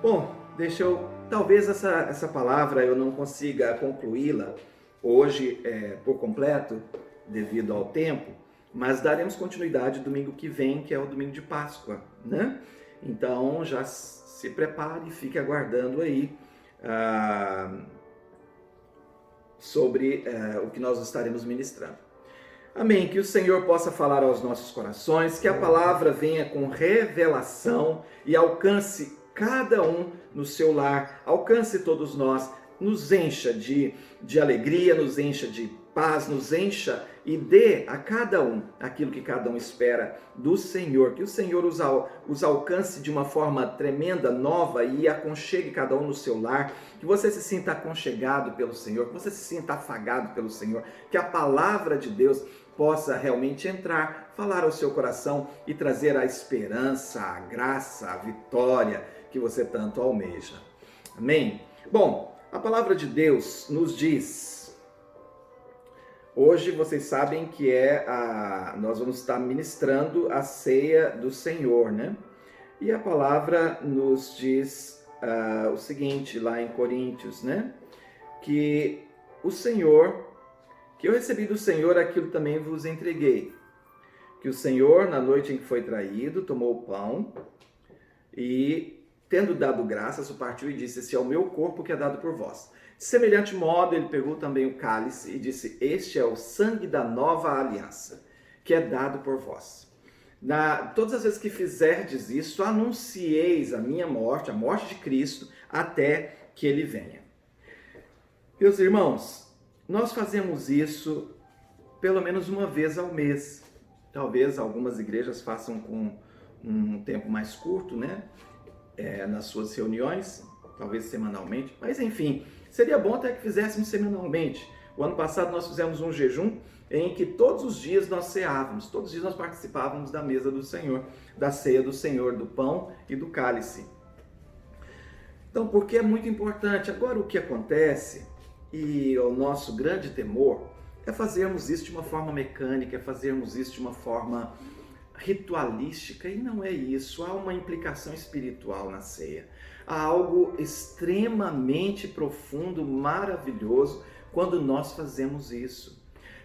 Bom, talvez essa palavra eu não consiga concluí-la hoje por completo, devido ao tempo, mas daremos continuidade domingo que vem, que é o domingo de Páscoa, né? Então já se prepare e fique aguardando aí sobre o que nós estaremos ministrando. Amém. Que o Senhor possa falar aos nossos corações, que a palavra venha com revelação e alcance cada um no seu lar, alcance todos nós, nos encha de alegria, nos encha de paz, nos encha e dê a cada um aquilo que cada um espera do Senhor. Que o Senhor os alcance de uma forma tremenda, nova e aconchegue cada um no seu lar. Que você se sinta aconchegado pelo Senhor, que você se sinta afagado pelo Senhor. Que a palavra de Deus possa realmente entrar, falar ao seu coração e trazer a esperança, a graça, a vitória que você tanto almeja. Amém? Bom, a palavra de Deus nos diz, hoje vocês sabem que nós vamos estar ministrando a ceia do Senhor, né? E a palavra nos diz o seguinte, lá em Coríntios, né? Que eu recebi do Senhor aquilo também vos entreguei. Que o Senhor, na noite em que foi traído, tomou o pão e, tendo dado graças, o partiu e disse: esse é o meu corpo que é dado por vós. De semelhante modo, ele pegou também o cálice e disse: este é o sangue da nova aliança, que é dado por vós. Todas as vezes que fizerdes isso, anuncieis a minha morte, a morte de Cristo, até que ele venha. Meus irmãos, nós fazemos isso pelo menos uma vez ao mês. Talvez algumas igrejas façam com um tempo mais curto, né? Nas suas reuniões, talvez semanalmente. Mas enfim, seria bom até que fizéssemos semanalmente. O ano passado nós fizemos um jejum em que todos os dias nós ceávamos, todos os dias nós participávamos da mesa do Senhor, da ceia do Senhor, do pão e do cálice. Então, porque é muito importante. Agora, o que acontece, e o nosso grande temor, é fazermos isso de uma forma mecânica, é fazermos isso de uma forma ritualística, e não é isso. Há uma implicação espiritual na ceia. Há algo extremamente profundo, maravilhoso, quando nós fazemos isso.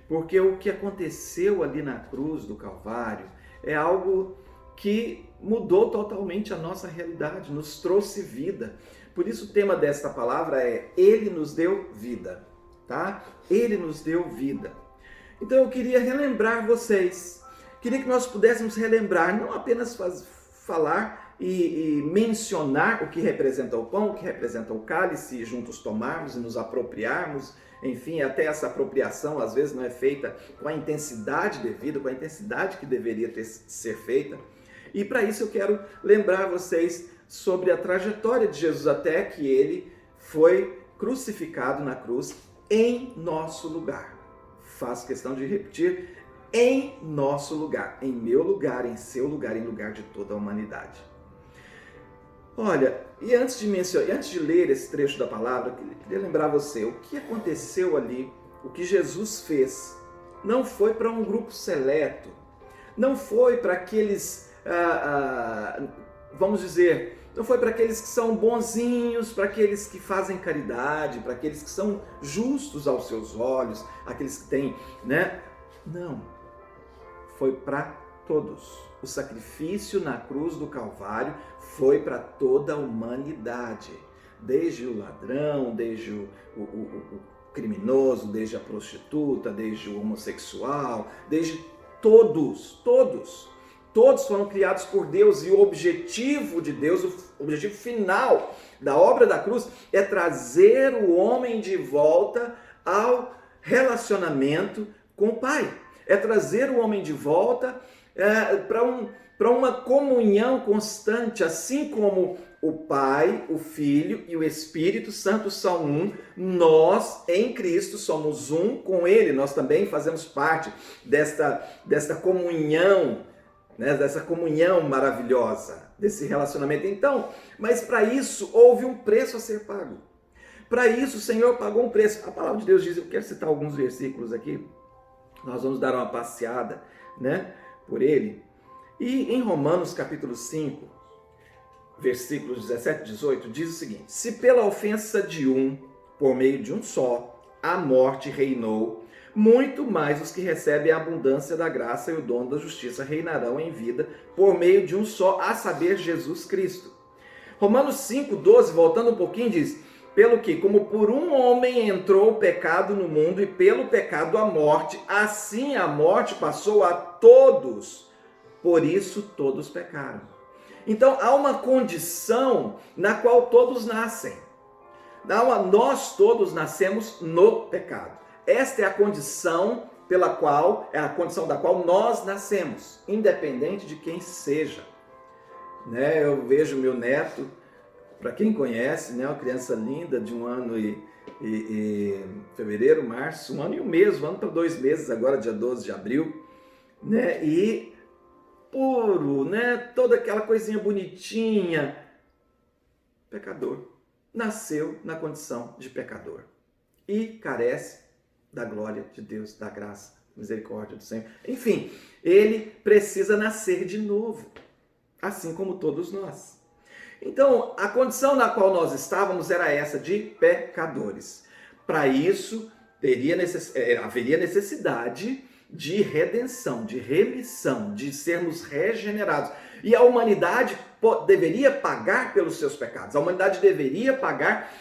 Porque o que aconteceu ali na cruz do Calvário é algo que mudou totalmente a nossa realidade, nos trouxe vida. Por isso o tema desta palavra é: Ele nos deu vida, tá? Ele nos deu vida. Então eu queria relembrar vocês, queria que nós pudéssemos relembrar, não apenas falar e mencionar o que representa o pão, o que representa o cálice, e juntos tomarmos e nos apropriarmos. Enfim, até essa apropriação às vezes não é feita com a intensidade devida, com a intensidade que deveria ser feita. E para isso eu quero lembrar vocês sobre a trajetória de Jesus até que ele foi crucificado na cruz em nosso lugar. Faço questão de repetir: em nosso lugar, em meu lugar, em seu lugar, em lugar de toda a humanidade. Olha, e antes de ler esse trecho da palavra, eu queria lembrar você, o que aconteceu ali, o que Jesus fez, não foi para um grupo seleto, não foi para aqueles, vamos dizer, não foi para aqueles que são bonzinhos, para aqueles que fazem caridade, para aqueles que são justos aos seus olhos, aqueles que têm, né? Não, foi para todos. O sacrifício na cruz do Calvário foi para toda a humanidade, desde o ladrão, desde o criminoso, desde a prostituta, desde o homossexual, desde todos foram criados por Deus, e o objetivo de Deus, o objetivo final da obra da cruz é trazer o homem de volta ao relacionamento com o Pai, é trazer o homem de volta para uma comunhão constante, assim como o Pai, o Filho e o Espírito Santo são um, nós em Cristo somos um com Ele, nós também fazemos parte desta comunhão, né, dessa comunhão maravilhosa, desse relacionamento. Então, mas para isso houve um preço a ser pago. Para isso o Senhor pagou um preço. A palavra de Deus diz, eu quero citar alguns versículos aqui, nós vamos dar uma passeada, né, por ele. E em Romanos capítulo 5, versículos 17 e 18, diz o seguinte: se pela ofensa de um, por meio de um só, a morte reinou, muito mais os que recebem a abundância da graça e o dom da justiça reinarão em vida por meio de um só, a saber, Jesus Cristo. Romanos 5,12, voltando um pouquinho, diz: pelo que, como por um homem entrou o pecado no mundo, e pelo pecado a morte, assim a morte passou a todos, por isso todos pecaram. Então há uma condição na qual todos nascem. Nós todos nascemos no pecado. Esta é a condição da qual nós nascemos, independente de quem seja. Né? Eu vejo meu neto, para quem conhece, né, uma criança linda de 1 ano e fevereiro, março, 1 ano e 1 mês, 1 ano para 2 meses, agora dia 12 de abril, né? E puro, né? Toda aquela coisinha bonitinha. Pecador. Nasceu na condição de pecador e carece da glória de Deus, da graça, da misericórdia do Senhor. Enfim, ele precisa nascer de novo, assim como todos nós. Então, a condição na qual nós estávamos era essa, de pecadores. Para isso, haveria necessidade de redenção, de remissão, de sermos regenerados. E a humanidade deveria pagar pelos seus pecados. A humanidade deveria pagar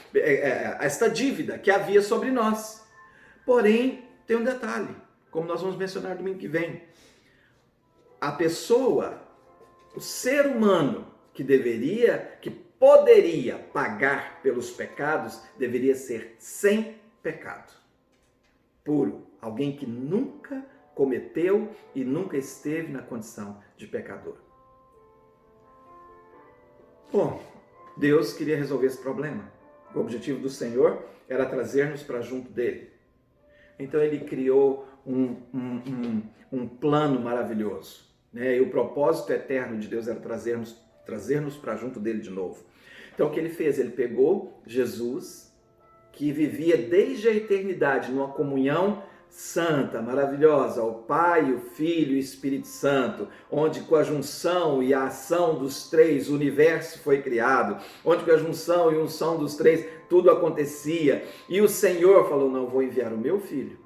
esta dívida que havia sobre nós. Porém, tem um detalhe, como nós vamos mencionar domingo que vem. A pessoa, o ser humano que poderia pagar pelos pecados, deveria ser sem pecado. Puro. Alguém que nunca cometeu e nunca esteve na condição de pecador. Bom, Deus queria resolver esse problema. O objetivo do Senhor era trazer-nos para junto dele. Então ele criou um plano maravilhoso. Né? E o propósito eterno de Deus era trazer-nos para junto dele de novo. Então o que ele fez? Ele pegou Jesus, que vivia desde a eternidade numa comunhão santa, maravilhosa, o Pai, o Filho e o Espírito Santo, onde com a junção e a ação dos três o universo foi criado, onde com a junção e unção dos três tudo acontecia, e o Senhor falou: não, vou enviar o meu Filho,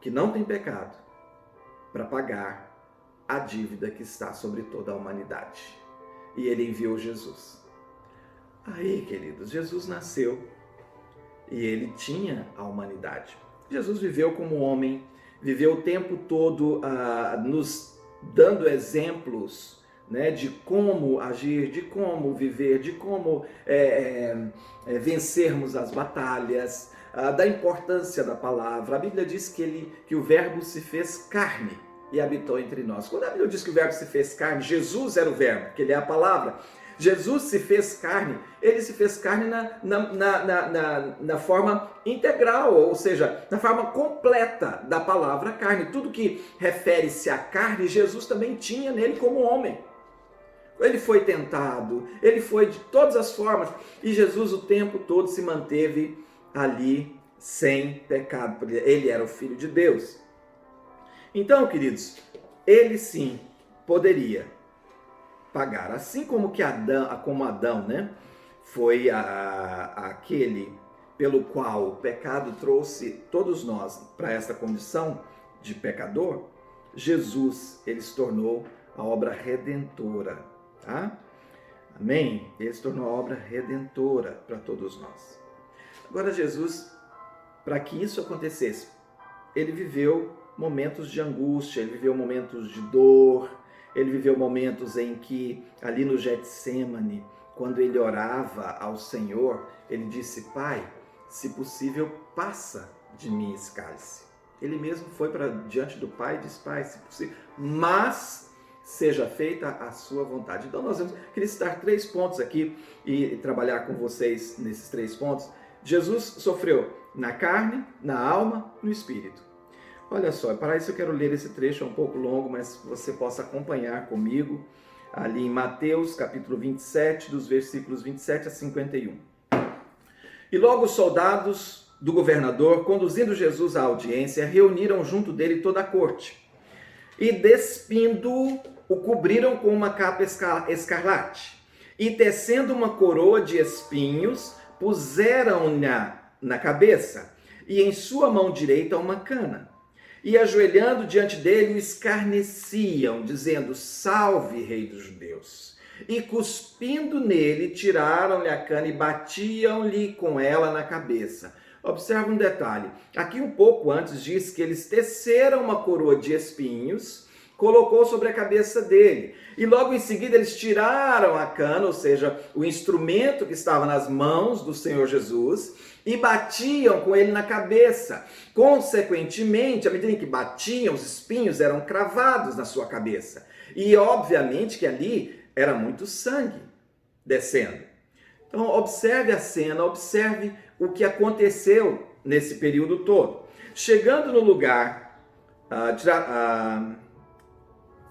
que não tem pecado, para pagar a dívida que está sobre toda a humanidade. E ele enviou Jesus. Aí, queridos, Jesus nasceu e ele tinha a humanidade. Jesus viveu como homem, viveu o tempo todo nos dando exemplos, né, de como agir, de como viver, de como vencermos as batalhas, da importância da palavra. A Bíblia diz que o Verbo se fez carne e habitou entre nós. Quando a Bíblia diz que o Verbo se fez carne, Jesus era o Verbo, que ele é a palavra. Jesus se fez carne, ele se fez carne na forma integral, ou seja, na forma completa da palavra carne. Tudo que refere-se à carne, Jesus também tinha nele como homem. Ele foi tentado, ele foi de todas as formas, e Jesus o tempo todo se manteve ali sem pecado, porque ele era o Filho de Deus. Então, queridos, ele sim poderia pagar, assim como Adão, né, foi aquele pelo qual o pecado trouxe todos nós para essa condição de pecador. Jesus, ele se tornou a obra redentora, tá? Amém? Ele se tornou a obra redentora para todos nós. Agora, Jesus, para que isso acontecesse, ele viveu momentos de angústia, ele viveu momentos de dor, ele viveu momentos em que, ali no Getsêmani, quando ele orava ao Senhor, ele disse: Pai, se possível, passa de mim esse cálice. Ele mesmo foi para diante do Pai e disse: Pai, se possível, mas seja feita a sua vontade. Então nós queria citar 3 pontos aqui e trabalhar com vocês nesses 3 pontos. Jesus sofreu na carne, na alma, no espírito. Olha só, para isso eu quero ler esse trecho, é um pouco longo, mas você possa acompanhar comigo, ali em Mateus, capítulo 27, dos versículos 27 a 51. E logo os soldados do governador, conduzindo Jesus à audiência, reuniram junto dele toda a corte, e despindo-o, o cobriram com uma capa escarlate, e tecendo uma coroa de espinhos, puseram-na na cabeça, e em sua mão direita uma cana. E ajoelhando diante dele, o escarneciam, dizendo: Salve, Rei dos Judeus! E cuspindo nele, tiraram-lhe a cana e batiam-lhe com ela na cabeça. Observe um detalhe. Aqui um pouco antes diz que eles teceram uma coroa de espinhos, colocou sobre a cabeça dele. E logo em seguida eles tiraram a cana, ou seja, o instrumento que estava nas mãos do Senhor Jesus, e batiam com ele na cabeça. Consequentemente, à medida em que batiam, os espinhos eram cravados na sua cabeça. E obviamente que ali era muito sangue descendo. Então observe a cena, observe o que aconteceu nesse período todo. Chegando no lugar,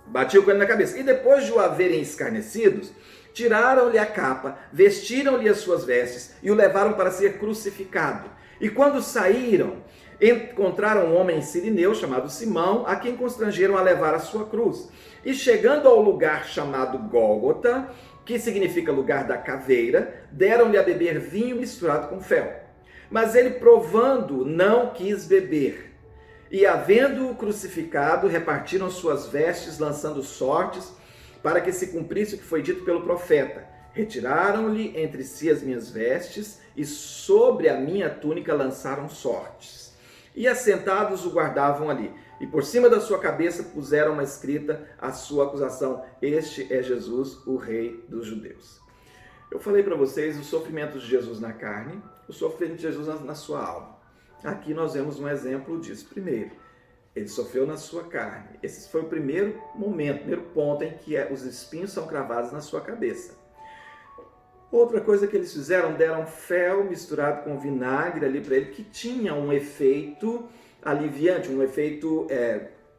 batiam com ele na cabeça. E depois de o haverem escarnecidos, tiraram-lhe a capa, vestiram-lhe as suas vestes e o levaram para ser crucificado. E quando saíram, encontraram um homem sirineu chamado Simão, a quem constrangeram a levar a sua cruz. E chegando ao lugar chamado Gólgota, que significa lugar da caveira, deram-lhe a beber vinho misturado com fel. Mas ele, provando, não quis beber. E, havendo-o crucificado, repartiram suas vestes, lançando sortes, para que se cumprisse o que foi dito pelo profeta. Retiraram-lhe entre si as minhas vestes, e sobre a minha túnica lançaram sortes. E assentados o guardavam ali. E por cima da sua cabeça puseram uma escrita a sua acusação: Este é Jesus, o Rei dos Judeus. Eu falei para vocês os sofrimentos de Jesus na carne, o sofrimento de Jesus na sua alma. Aqui nós vemos um exemplo disso. Primeiro, ele sofreu na sua carne. Esse foi o primeiro momento, primeiro ponto em que os espinhos são cravados na sua cabeça. Outra coisa que eles fizeram, deram fel misturado com vinagre ali para ele, que tinha um efeito aliviante, um efeito,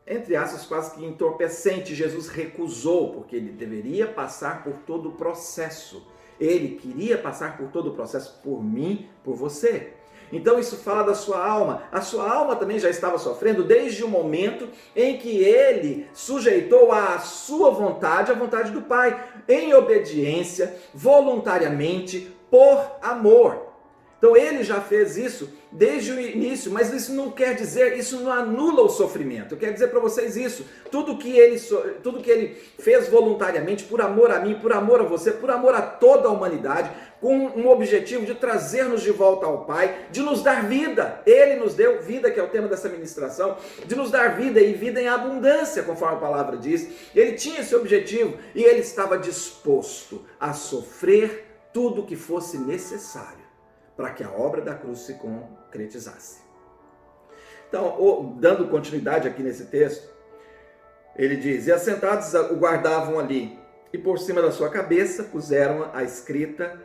entre aspas, quase que entorpecente. Jesus recusou, porque ele deveria passar por todo o processo. Ele queria passar por todo o processo, por mim, por você. Então isso fala da sua alma. A sua alma também já estava sofrendo desde o momento em que ele sujeitou a sua vontade, a vontade do Pai, em obediência, voluntariamente, por amor. Então ele já fez isso desde o início, mas isso não quer dizer, isso não anula o sofrimento. Eu quero dizer para vocês isso, tudo que ele fez voluntariamente, por amor a mim, por amor a você, por amor a toda a humanidade, com um objetivo de trazer-nos de volta ao Pai, de nos dar vida. Ele nos deu vida, que é o tema dessa ministração, de nos dar vida e vida em abundância, conforme a palavra diz. Ele tinha esse objetivo e ele estava disposto a sofrer tudo o que fosse necessário para que a obra da cruz se concretizasse. Então, dando continuidade aqui nesse texto, ele diz: E assentados o guardavam ali, e por cima da sua cabeça puseram a escrita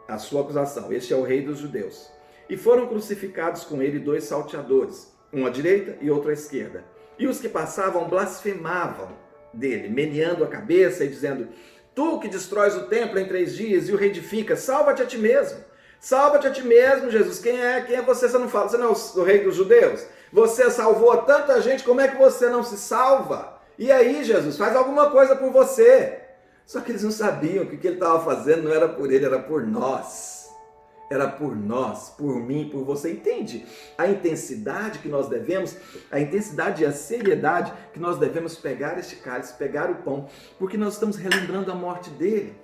a sua acusação: Este é o Rei dos Judeus. E foram crucificados com ele 2 salteadores, um à direita e outro à esquerda. E os que passavam blasfemavam dele, meneando a cabeça e dizendo: Tu que destróis o templo em 3 dias e o reedificas, salva-te a ti mesmo. Salva-te a ti mesmo, Jesus. Quem é você? Você não fala, você não é o Rei dos Judeus? Você salvou tanta gente, como é que você não se salva? E aí, Jesus, faz alguma coisa por você. Só que eles não sabiam que o que ele estava fazendo não era por ele, era por nós. Era por nós, por mim, por você. Entende a intensidade que nós devemos, a intensidade e a seriedade que nós devemos pegar este cálice, pegar o pão, porque nós estamos relembrando a morte dele.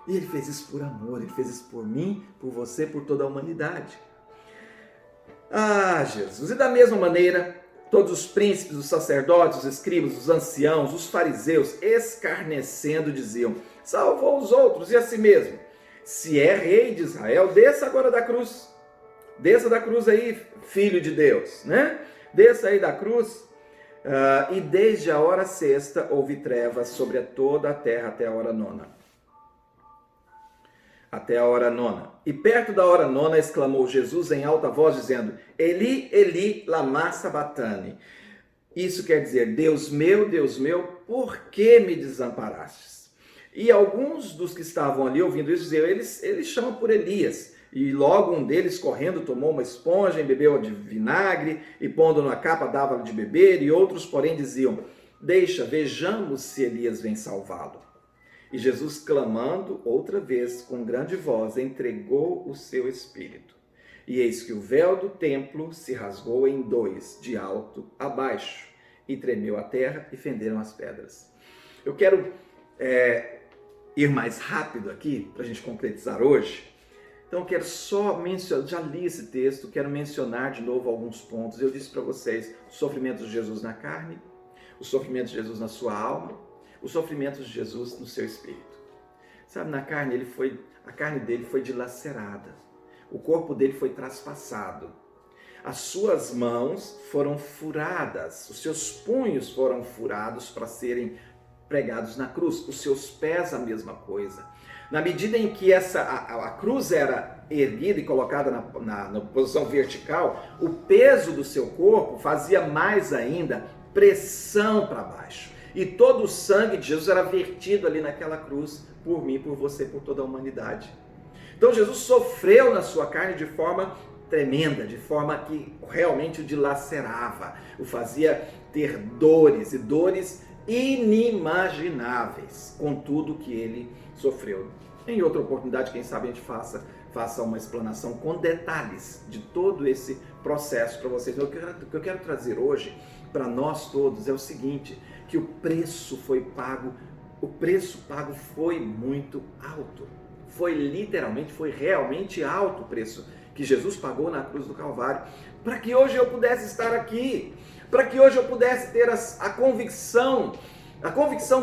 E ele fez isso por amor, ele fez isso por mim, por você, por toda a humanidade. Ah, Jesus! E da mesma maneira, todos os príncipes, os sacerdotes, os escribas, os anciãos, os fariseus, escarnecendo, diziam: Salvou os outros e a si mesmo. Se é rei de Israel, desça agora da cruz. Desça da cruz aí, filho de Deus, né? Desça aí da cruz. E desde a hora sexta houve trevas sobre toda a terra até a hora nona. Até a hora nona. E perto da hora nona exclamou Jesus em alta voz, dizendo: Eli, Eli, lama sabachthani. Isso quer dizer: Deus meu, por que me desamparastes? E alguns dos que estavam ali ouvindo isso diziam: eles chamam por Elias. E logo um deles, correndo, tomou uma esponja, embebeu de vinagre e pondo na capa dava-lhe de beber. E outros, porém, diziam: Deixa, vejamos se Elias vem salvá-lo. E Jesus, clamando outra vez com grande voz, entregou o seu espírito. E eis que o véu do templo se rasgou em dois, de alto a baixo, e tremeu a terra e fenderam as pedras. Eu quero ir mais rápido aqui, para a gente concretizar hoje. Então eu quero só mencionar, já li esse texto, quero mencionar de novo alguns pontos. Eu disse para vocês, o sofrimento de Jesus na carne, o sofrimento de Jesus na sua alma, o sofrimento de Jesus no seu espírito. Sabe, na carne a carne dele foi dilacerada, o corpo dele foi traspassado, as suas mãos foram furadas, os seus punhos foram furados para serem pregados na cruz, os seus pés a mesma coisa. Na medida em que a cruz era erguida e colocada na posição vertical, o peso do seu corpo fazia mais ainda pressão para baixo. E todo o sangue de Jesus era vertido ali naquela cruz, por mim, por você, por toda a humanidade. Então Jesus sofreu na sua carne de forma tremenda, de forma que realmente o dilacerava, o fazia ter dores, e dores inimagináveis, com tudo que ele sofreu. Em outra oportunidade, quem sabe a gente faça uma explanação com detalhes de todo esse processo para vocês. O que eu quero trazer hoje para nós todos é o seguinte, que o preço pago foi muito alto. Foi realmente alto o preço que Jesus pagou na cruz do Calvário, para que hoje eu pudesse estar aqui, para que hoje eu pudesse ter a convicção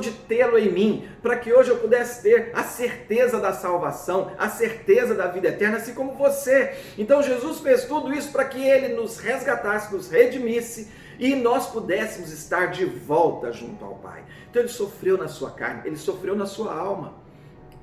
de tê-lo em mim, para que hoje eu pudesse ter a certeza da salvação, a certeza da vida eterna, assim como você. Então Jesus fez tudo isso para que ele nos resgatasse, nos redimisse, e nós pudéssemos estar de volta junto ao Pai. Então ele sofreu na sua carne, ele sofreu na sua alma.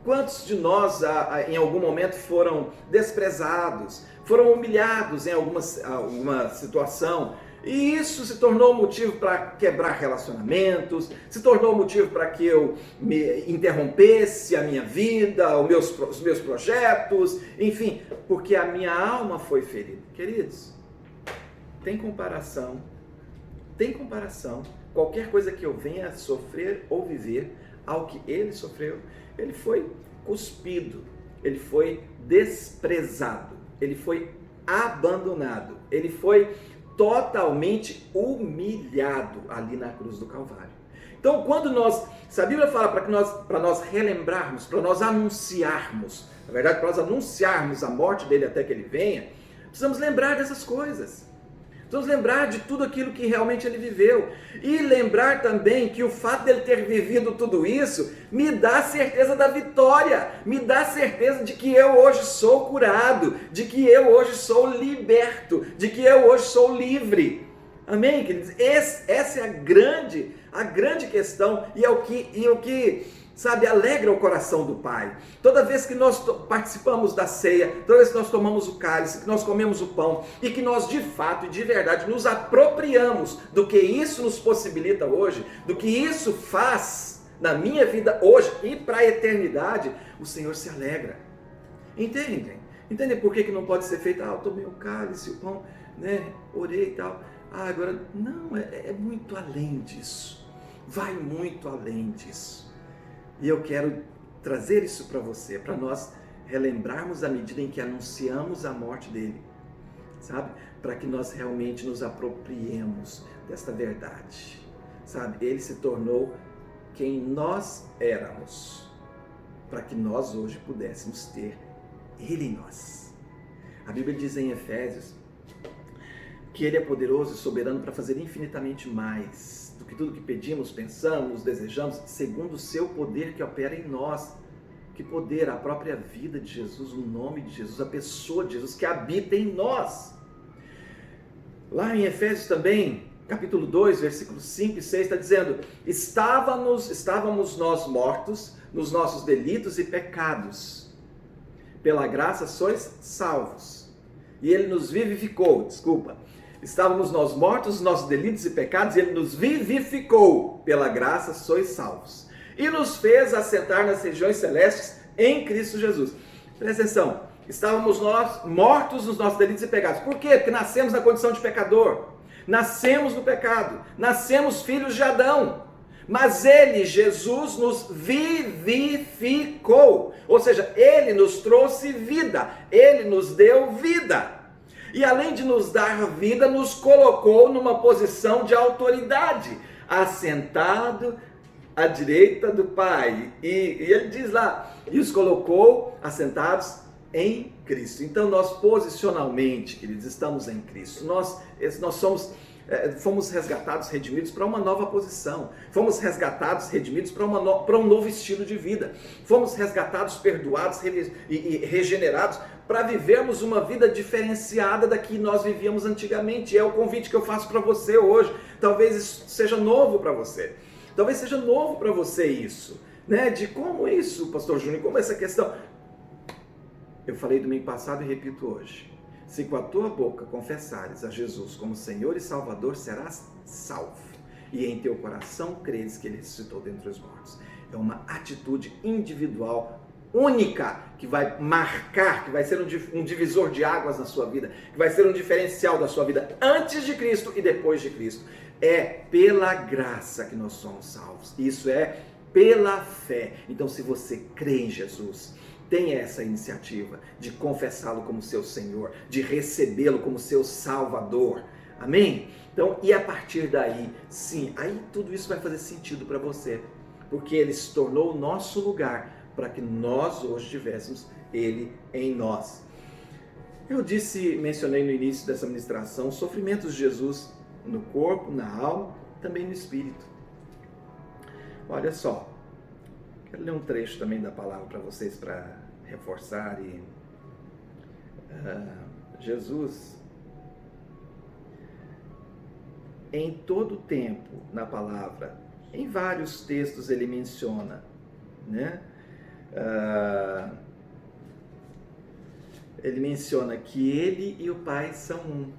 Quantos de nós em algum momento foram desprezados, foram humilhados em alguma situação, e isso se tornou motivo para quebrar relacionamentos, se tornou motivo para que eu me interrompesse a minha vida, os meus projetos, enfim, porque a minha alma foi ferida. Queridos, tem comparação, qualquer coisa que eu venha a sofrer ou viver ao que ele sofreu. Ele foi cuspido, ele foi desprezado, ele foi abandonado, ele foi totalmente humilhado ali na cruz do Calvário. Então, se a Bíblia fala para nós relembrarmos, para nós anunciarmos, na verdade, para nós anunciarmos a morte dele até que ele venha, precisamos lembrar dessas coisas. Precisamos lembrar de tudo aquilo que realmente ele viveu. E lembrar também que o fato dele ter vivido tudo isso me dá certeza da vitória, me dá certeza de que eu hoje sou curado, de que eu hoje sou liberto, de que eu hoje sou livre. Amém, queridos? Essa é a grande questão e é o que sabe, alegra o coração do Pai. Toda vez que nós participamos da ceia, toda vez que nós tomamos o cálice, que nós comemos o pão e que nós de fato e de verdade nos apropriamos do que isso nos possibilita hoje, do que isso faz na minha vida hoje e para a eternidade, o Senhor se alegra. Entendem? Entendem por que não pode ser feito? Eu tomei o cálice, o pão, né? Orei e tal. Agora, não, é muito além disso. Vai muito além disso. E eu quero trazer isso para você, para nós relembrarmos à medida em que anunciamos a morte dele, sabe? Para que nós realmente nos apropriemos desta verdade, sabe? Ele se tornou quem nós éramos, para que nós hoje pudéssemos ter ele em nós. A Bíblia diz em Efésios que ele é poderoso e soberano para fazer infinitamente mais do que tudo que pedimos, pensamos, desejamos, segundo o seu poder que opera em nós. Que poder? A própria vida de Jesus, o nome de Jesus, a pessoa de Jesus que habita em nós. Lá em Efésios também, capítulo 2, versículos 5 e 6, está dizendo: estávamos nós mortos nos nossos delitos e pecados. Pela graça sois salvos. E ele nos vivificou, Estávamos nós mortos nos nossos delitos e pecados, e ele nos vivificou. Pela graça sois salvos. E nos fez assentar nas regiões celestes em Cristo Jesus. Presta atenção, estávamos nós mortos nos nossos delitos e pecados. Por quê? Porque nascemos na condição de pecador. Nascemos no pecado. Nascemos filhos de Adão. Mas ele, Jesus, nos vivificou. Ou seja, ele nos trouxe vida, ele nos deu vida. E além de nos dar vida, nos colocou numa posição de autoridade, assentado à direita do Pai. E ele diz lá, e os colocou assentados em Cristo. Então nós posicionalmente, queridos, estamos em Cristo. Nós fomos resgatados, redimidos para uma nova posição. Fomos resgatados, redimidos para um novo estilo de vida. Fomos resgatados, perdoados e regenerados para vivermos uma vida diferenciada da que nós vivíamos antigamente. É o convite que eu faço para você hoje. Talvez isso seja novo para você. Talvez seja novo para você isso, né? De como isso, pastor Júnior, como essa questão. Eu falei domingo passado e repito hoje. Se com a tua boca confessares a Jesus como Senhor e Salvador, serás salvo. E em teu coração creres que Ele ressuscitou dentre os mortos. É uma atitude individual, única, que vai marcar, que vai ser um divisor de águas na sua vida, que vai ser um diferencial da sua vida antes de Cristo e depois de Cristo. É pela graça que nós somos salvos. Isso é pela fé. Então, se você crê em Jesus, tenha essa iniciativa de confessá-lo como seu Senhor, de recebê-lo como seu Salvador. Amém? Então, e a partir daí, sim, aí tudo isso vai fazer sentido para você, porque Ele se tornou o nosso lugar para que nós hoje tivéssemos Ele em nós. Eu mencionei no início dessa ministração, os sofrimentos de Jesus no corpo, na alma, também no espírito. Olha só, quero ler um trecho também da palavra para vocês, para reforçar. Jesus, em todo tempo na palavra, em vários textos ele menciona, né? Ele menciona que ele e o Pai são um.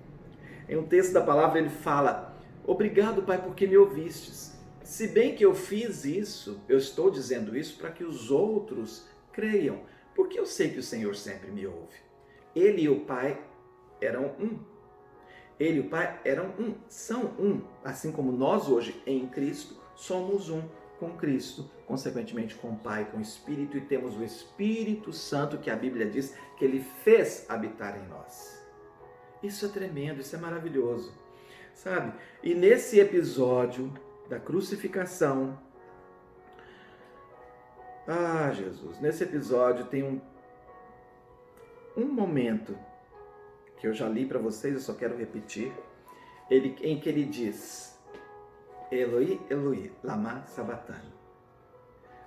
Em um texto da palavra ele fala: obrigado, Pai, porque me ouvistes. Se bem que eu fiz isso, eu estou dizendo isso para que os outros creiam, porque eu sei que o Senhor sempre me ouve. Ele e o Pai eram um. Ele e o Pai eram um, são um. Assim como nós hoje em Cristo somos um com Cristo, consequentemente com o Pai, com o Espírito, e temos o Espírito Santo que a Bíblia diz que Ele fez habitar em nós. Isso é tremendo, isso é maravilhoso, sabe? E nesse episódio da crucificação, Jesus, nesse episódio tem um momento que eu já li para vocês, eu só quero repetir, em que ele diz: Eloi, Eloi, lama sabachthani.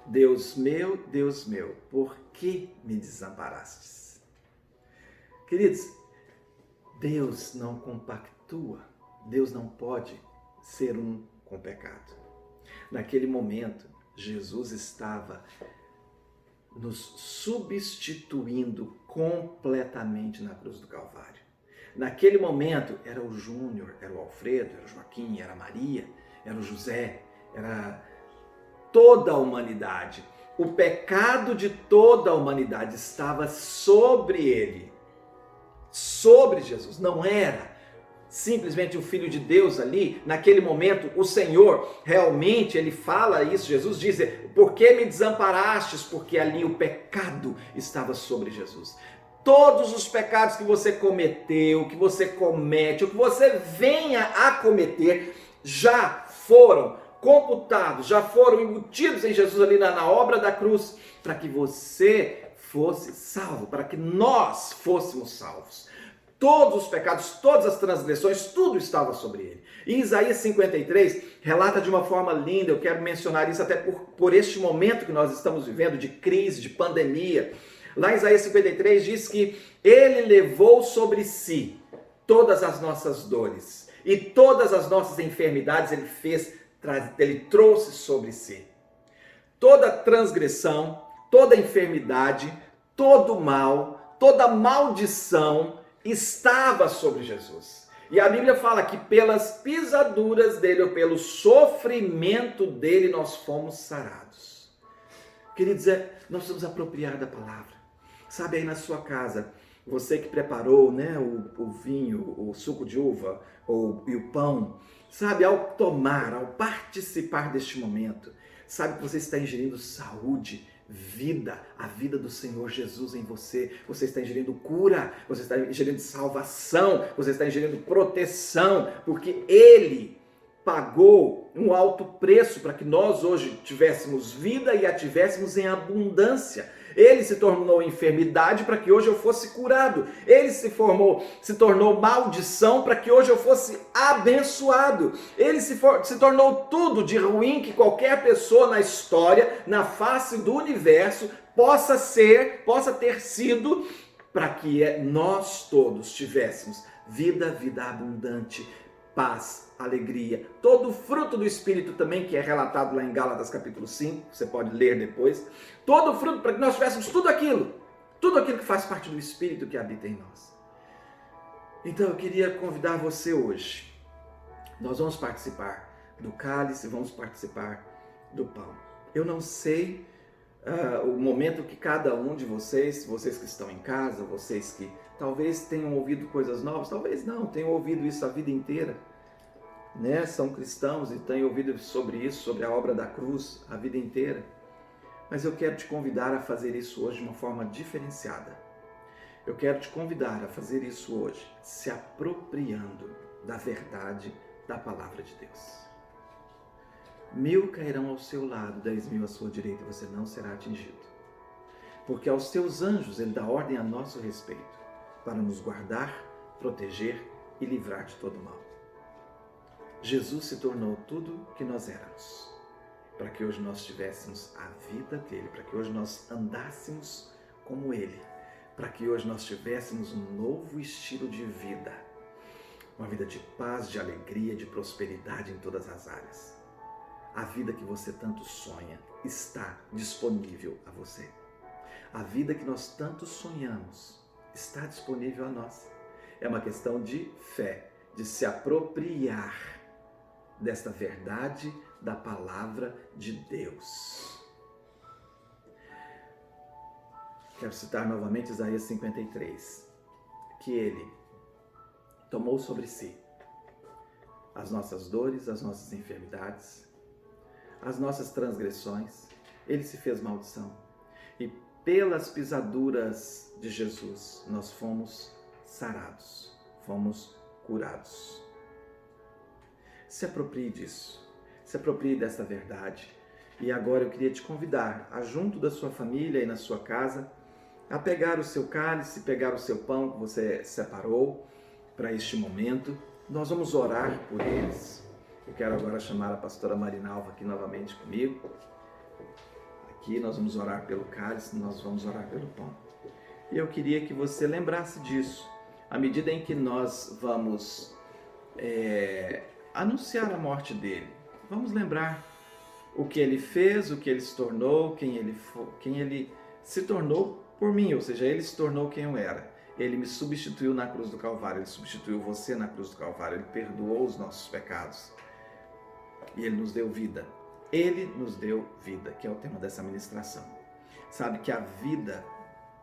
Deus meu, por que me desamparastes? Queridos, Deus não compactua, Deus não pode ser um com o pecado. Naquele momento, Jesus estava nos substituindo completamente na cruz do Calvário. Naquele momento, era o Júnior, era o Alfredo, era o Joaquim, era a Maria, era o José, era toda a humanidade. O pecado de toda a humanidade estava sobre ele, sobre Jesus. Não era simplesmente o Filho de Deus ali. Naquele momento, o Senhor realmente, ele fala isso, Jesus diz: por que me desamparastes? Porque ali o pecado estava sobre Jesus. Todos os pecados que você cometeu, que você comete, ou que você venha a cometer, já foram computados, já foram embutidos em Jesus ali na obra da cruz, para que você fosse salvo, para que nós fôssemos salvos. Todos os pecados, todas as transgressões, tudo estava sobre ele. E Isaías 53 relata de uma forma linda, eu quero mencionar isso até por este momento que nós estamos vivendo, de crise, de pandemia. Lá em Isaías 53 diz que ele levou sobre si todas as nossas dores e todas as nossas enfermidades ele trouxe sobre si. Toda transgressão, toda enfermidade, todo mal, toda maldição estava sobre Jesus. E a Bíblia fala que pelas pisaduras dele, ou pelo sofrimento dele, nós fomos sarados. Queridos, nós precisamos apropriar da palavra. Sabe, aí na sua casa, Você que preparou, né, o vinho, o suco de uva e o pão, sabe, ao tomar, ao participar deste momento, sabe que você está ingerindo saúde, vida, a vida do Senhor Jesus em você. Você está ingerindo cura, você está ingerindo salvação, você está ingerindo proteção, porque Ele pagou um alto preço para que nós hoje tivéssemos vida e a tivéssemos em abundância. Ele se tornou enfermidade para que hoje eu fosse curado. Ele se tornou maldição para que hoje eu fosse abençoado. Ele se tornou tudo de ruim que qualquer pessoa na história, na face do universo, possa ter sido, para que nós todos tivéssemos vida abundante, paz, alegria, todo o fruto do Espírito também, que é relatado lá em Gálatas capítulo 5, você pode ler depois, todo o fruto para que nós tivéssemos tudo aquilo que faz parte do Espírito que habita em nós. Então eu queria convidar você hoje, nós vamos participar do cálice, vamos participar do pão. Eu não sei o momento que cada um de vocês que estão em casa, vocês que talvez tenham ouvido coisas novas, talvez não, tenham ouvido isso a vida inteira, né? São cristãos e têm ouvido sobre isso, sobre a obra da cruz a vida inteira. Mas eu quero te convidar a fazer isso hoje de uma forma diferenciada. Eu quero te convidar a fazer isso hoje, se apropriando da verdade da palavra de Deus. 1000 cairão ao seu lado, 10.000 à sua direita, você não será atingido. Porque aos teus anjos ele dá ordem a nosso respeito, para nos guardar, proteger e livrar de todo mal. Jesus se tornou tudo que nós éramos, para que hoje nós tivéssemos a vida dele, para que hoje nós andássemos como ele, para que hoje nós tivéssemos um novo estilo de vida, uma vida de paz, de alegria, de prosperidade em todas as áreas. A vida que você tanto sonha está disponível a você. A vida que nós tanto sonhamos está disponível a nós. É uma questão de fé, de se apropriar desta verdade da palavra de Deus. Quero citar novamente Isaías 53, que ele tomou sobre si as nossas dores, as nossas enfermidades, as nossas transgressões. Ele se fez maldição e pelas pisaduras de Jesus nós fomos sarados, fomos curados. Se aproprie disso, se aproprie dessa verdade. E agora eu queria te convidar a, junto da sua família e na sua casa, a pegar o seu cálice, pegar o seu pão que você separou para este momento. Nós vamos orar por eles. Eu quero agora chamar a pastora Marinalva aqui novamente comigo. Aqui nós vamos orar pelo cálice, nós vamos orar pelo pão. E eu queria que você lembrasse disso, à medida em que nós vamos anunciar a morte dele. Vamos lembrar o que ele fez, o que ele se tornou, quem ele se tornou por mim, ou seja, ele se tornou quem eu era. Ele me substituiu na cruz do Calvário, ele substituiu você na cruz do Calvário, ele perdoou os nossos pecados e ele nos deu vida. Ele nos deu vida, que é o tema dessa ministração. Sabe que a vida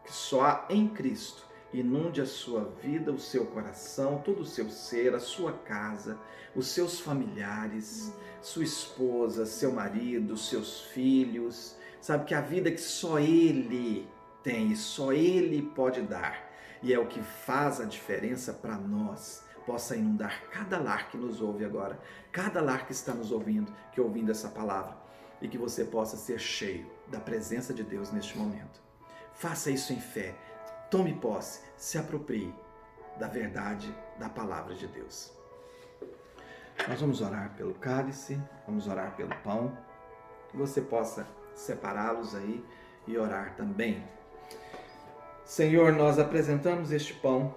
que só há em Cristo inunde a sua vida, o seu coração, todo o seu ser, a sua casa, os seus familiares, sua esposa, seu marido, seus filhos. Sabe que a vida que só Ele tem e só Ele pode dar. E é o que faz a diferença para nós. Possa inundar cada lar que nos ouve agora, cada lar que está nos ouvindo, que ouvindo essa palavra, e que você possa ser cheio da presença de Deus neste momento. Faça isso em fé, tome posse, se aproprie da verdade da palavra de Deus. Nós vamos orar pelo cálice, vamos orar pelo pão, que você possa separá-los aí e orar também. Senhor, nós apresentamos este pão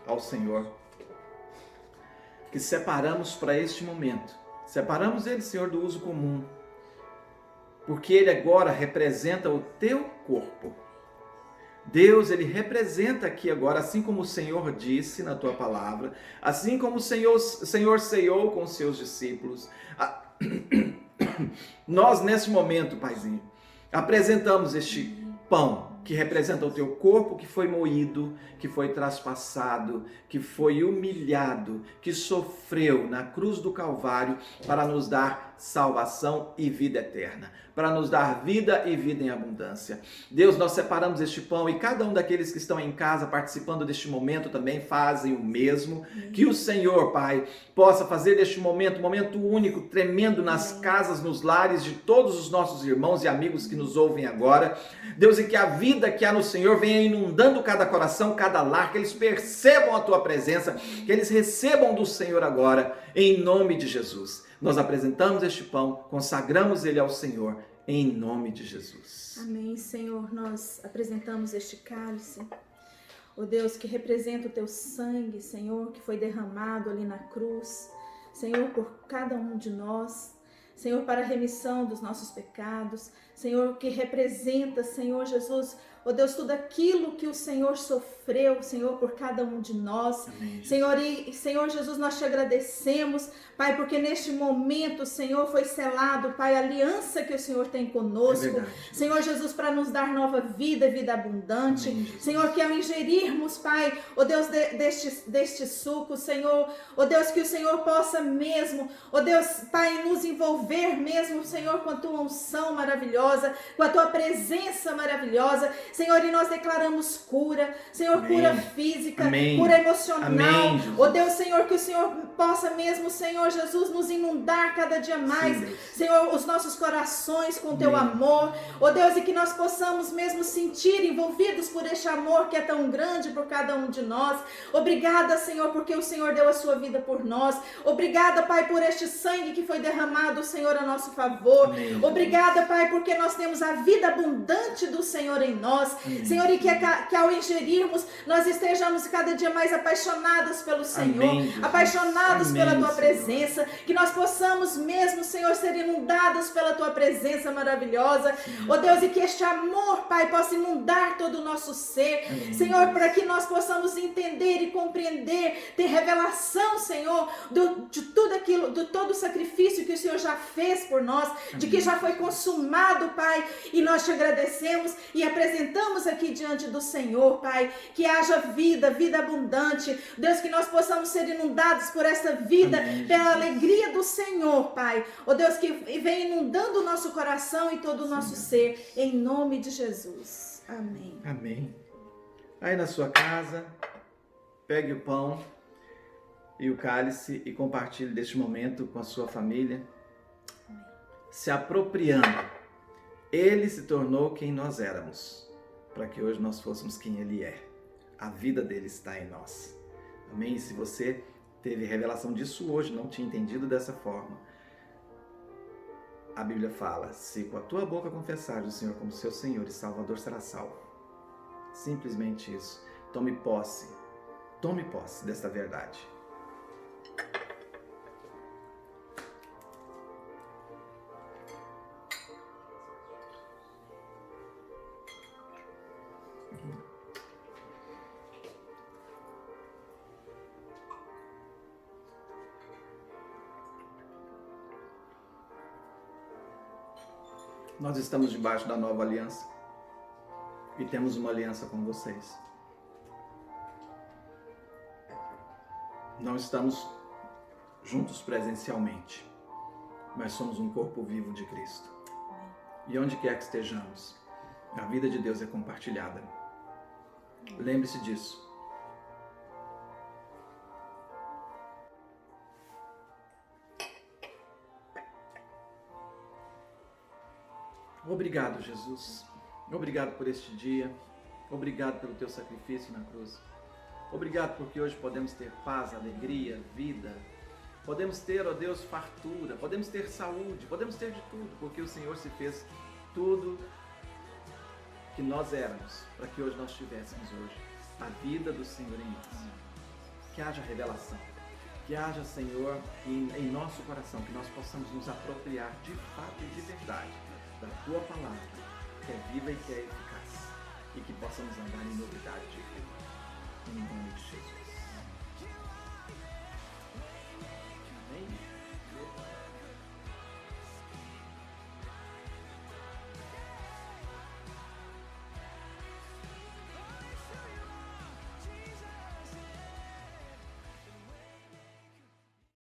ao Senhor, que separamos para este momento. Separamos ele, Senhor, do uso comum, porque ele agora representa o teu corpo. Deus, ele representa aqui agora, assim como o Senhor disse na tua palavra, assim como o Senhor ceiou com os seus discípulos. Nós, nesse momento, Paizinho, apresentamos este pão que representa o teu corpo que foi moído, que foi traspassado, que foi humilhado, que sofreu na cruz do Calvário para nos dar salvação e vida eterna, para nos dar vida e vida em abundância. Deus, nós separamos este pão e cada um daqueles que estão em casa participando deste momento também fazem o mesmo. Que o Senhor, Pai, possa fazer deste momento um momento único, tremendo nas casas, nos lares de todos os nossos irmãos e amigos que nos ouvem agora. Deus, e que a vida que há no Senhor venha inundando cada coração, cada lar, que eles percebam a Tua presença, que eles recebam do Senhor agora, em nome de Jesus. Nós apresentamos este pão, consagramos ele ao Senhor, em nome de Jesus. Amém, Senhor. Nós apresentamos este cálice, ó Deus, que representa o Teu sangue, Senhor, que foi derramado ali na cruz, Senhor, por cada um de nós, Senhor, para a remissão dos nossos pecados, Senhor, que representa, Senhor Jesus, ó Deus, tudo aquilo que o Senhor sofreu, Senhor, por cada um de nós. Amém, Senhor, e Senhor Jesus, nós te agradecemos, Pai, porque neste momento, Senhor, foi selado, Pai, a aliança que o Senhor tem conosco. É verdade, Senhor Jesus, para nos dar nova vida, vida abundante. Amém, Senhor, que ao ingerirmos, Pai, ó Deus, deste suco, Senhor, ó Deus, que o Senhor possa mesmo, ó Deus, Pai, nos envolver mesmo, Senhor, com a Tua unção maravilhosa, com a Tua presença maravilhosa. Senhor, e nós declaramos cura, Senhor, amém, cura física, amém, cura emocional. Ó Deus, Senhor, que o Senhor possa mesmo, Senhor Jesus, nos inundar cada dia mais, sim, Senhor, os nossos corações com Teu amor. Ó Deus, e que nós possamos mesmo sentir envolvidos por este amor que é tão grande por cada um de nós. Obrigada, Senhor, porque o Senhor deu a Sua vida por nós. Obrigada, Pai, por este sangue que foi derramado, Senhor, a nosso favor. Amém. Obrigada, Pai, porque nós temos a vida abundante do Senhor em nós. Amém. Senhor, e que ao ingerirmos, nós estejamos cada dia mais apaixonados pelo Senhor, amém, apaixonados, amém, pela Tua presença, que nós possamos mesmo, Senhor, ser inundados pela Tua presença maravilhosa. Ó Deus, e que este amor, Pai, possa inundar todo o nosso ser, amém, Senhor, para que nós possamos entender e compreender, ter revelação, Senhor, de tudo aquilo, de todo o sacrifício que o Senhor já fez por nós, amém, de que já foi consumado, Pai, e nós te agradecemos e apresentamos aqui diante do Senhor, Pai, que haja vida, vida abundante, Deus, que nós possamos ser inundados por essa vida, amém, pela alegria do Senhor, Pai, ó Deus, que vem inundando o nosso coração e todo o nosso ser, em nome de Jesus, amém. Amém. Aí na sua casa, pegue o pão e o cálice e compartilhe deste momento com a sua família, amém, se apropriando. Ele se tornou quem nós éramos, para que hoje nós fôssemos quem Ele é. A vida dele está em nós. Amém? E se você teve revelação disso hoje, não tinha entendido dessa forma, a Bíblia fala, se com a tua boca confessares o Senhor como seu Senhor e Salvador, será salvo. Simplesmente isso. Tome posse desta verdade. Nós estamos debaixo da nova aliança e temos uma aliança com vocês. Não estamos juntos presencialmente, mas somos um corpo vivo de Cristo. E onde quer que estejamos, a vida de Deus é compartilhada. Lembre-se disso. Obrigado, Jesus. Obrigado por este dia. Obrigado pelo Teu sacrifício na cruz. Obrigado porque hoje podemos ter paz, alegria, vida. Podemos ter, ó Deus, fartura. Podemos ter saúde. Podemos ter de tudo, porque o Senhor se fez tudo que nós éramos, para que hoje nós tivéssemos hoje a vida do Senhor em nós. Que haja revelação. Que haja, Senhor, em nosso coração, que nós possamos nos apropriar de fato e de verdade da Tua palavra, que é viva e que é eficaz, e que possamos andar em novidade de vida. Em nome de Jesus.